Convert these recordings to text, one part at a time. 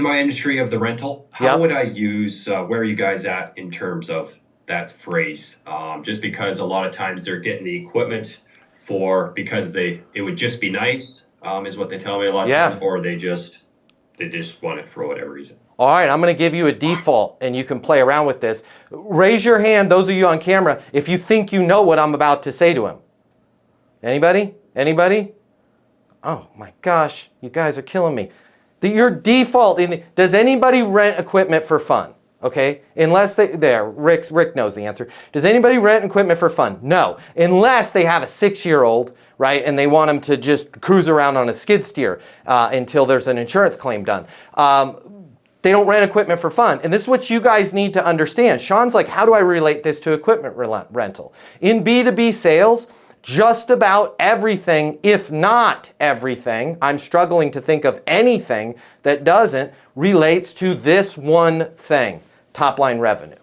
in my industry of the rental, how Yep. would I use, where are you guys at in terms of that phrase? Just because a lot of times they're getting the equipment because it would just be nice, is what they tell me a lot of times, Yeah. or they just want it for whatever reason. All right, I'm going to give you a default and you can play around with this. Raise your hand, those of you on camera, if you think you know what I'm about to say to him. Anybody? Anybody? Oh my gosh, you guys are killing me. Your default, does anybody rent equipment for fun? Okay, unless Rick knows the answer. Does anybody rent equipment for fun? No, unless they have a 6-year-old, right, and they want them to just cruise around on a skid steer until there's an insurance claim done. They don't rent equipment for fun. And this is what you guys need to understand. Sean's like, how do I relate this to equipment rental? In B2B sales, just about everything, if not everything, I'm struggling to think of anything that doesn't, relates to this one thing, top line revenue,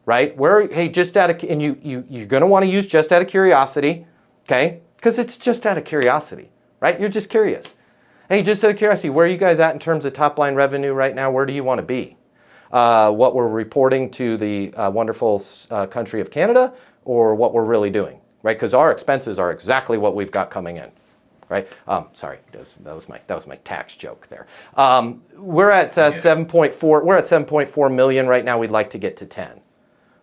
right? Hey, just out of, and you're gonna wanna use just out of curiosity, okay? Because it's just out of curiosity, right? You're just curious. Hey, just out of curiosity, where are you guys at in terms of top line revenue right now? Where do you wanna be? What we're reporting to the wonderful country of Canada, or what we're really doing? Right, because our expenses are exactly what we've got coming in, right? Sorry, that was my tax joke there. We're at 7.4. We're at 7.4 million right now. We'd like to get to 10,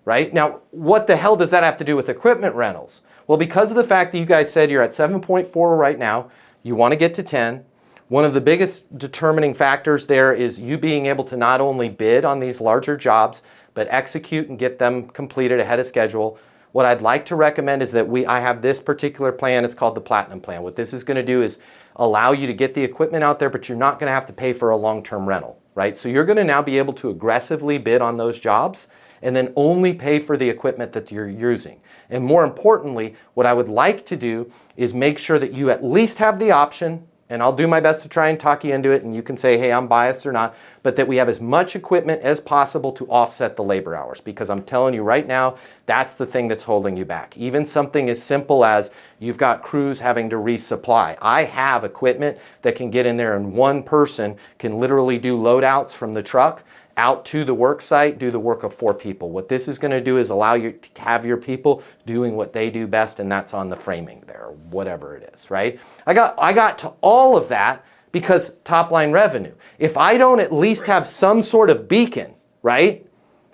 right? Now, what the hell does that have to do with equipment rentals? Well, because of the fact that you guys said you're at 7.4 right now, you want to get to 10. One of the biggest determining factors there is you being able to not only bid on these larger jobs, but execute and get them completed ahead of schedule. What I'd like to recommend is that I have this particular plan. It's called the Platinum Plan. What this is going to do is allow you to get the equipment out there, but you're not going to have to pay for a long-term rental, right? So you're going to now be able to aggressively bid on those jobs and then only pay for the equipment that you're using. And more importantly, what I would like to do is make sure that you at least have the option, and I'll do my best to try and talk you into it, and you can say, hey, I'm biased or not, but that we have as much equipment as possible to offset the labor hours, because I'm telling you right now, that's the thing that's holding you back. Even something as simple as you've got crews having to resupply. I have equipment that can get in there and one person can literally do loadouts from the truck out to the work site, do the work of 4 people. What this is going to do is allow you to have your people doing what they do best, and that's on the framing there, whatever it is, right? I got to all of that because top line revenue. If I don't at least have some sort of beacon, right,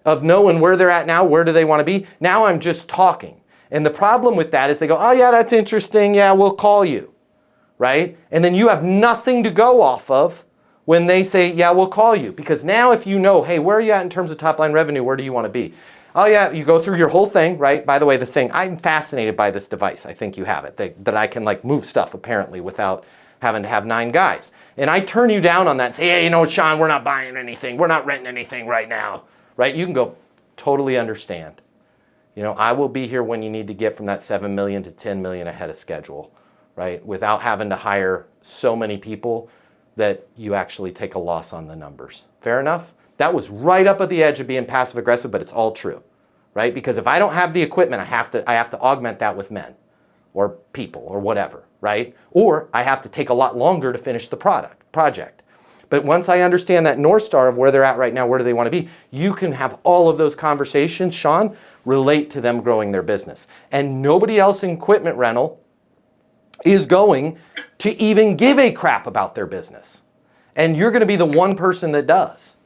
of knowing where they're at now, where do they want to be, now I'm just talking. And the problem with that is they go, oh yeah, that's interesting, yeah, we'll call you, right? And then you have nothing to go off of when they say, yeah, we'll call you. Because now if you know, hey, where are you at in terms of top line revenue? Where do you want to be? Oh yeah, you go through your whole thing, right? By the way, the thing, I'm fascinated by this device. I think you have it, that I can like move stuff apparently without having to have 9 guys. And I turn you down on that and say, hey, you know, Sean, we're not buying anything. We're not renting anything right now, right? You can go, totally understand. You know, I will be here when you need to get from that 7 million to 10 million ahead of schedule, right? Without having to hire so many people that you actually take a loss on the numbers. Fair enough? That was right up at the edge of being passive aggressive, but it's all true, right? Because if I don't have the equipment, I have to augment that with men or people or whatever, right? Or I have to take a lot longer to finish the project. But once I understand that North Star of where they're at right now, where do they want to be, you can have all of those conversations, Sean, relate to them growing their business. And nobody else in equipment rental is going to even give a crap about their business. And you're going to be the one person that does.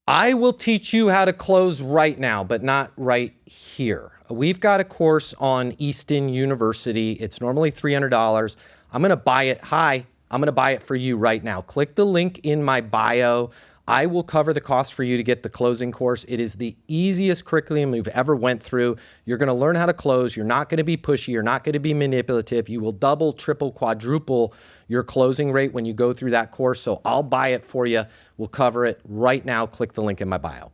I will teach you how to close right now, but not right here. We've got a course on Easton University. It's normally $300. I'm going to buy it. I'm going to buy it for you right now. Click the link in my bio. I will cover the cost for you to get the closing course. It is the easiest curriculum we've ever went through. You're going to learn how to close. You're not going to be pushy. You're not going to be manipulative. You will double, triple, quadruple your closing rate when you go through that course. So I'll buy it for you. We'll cover it right now. Click the link in my bio.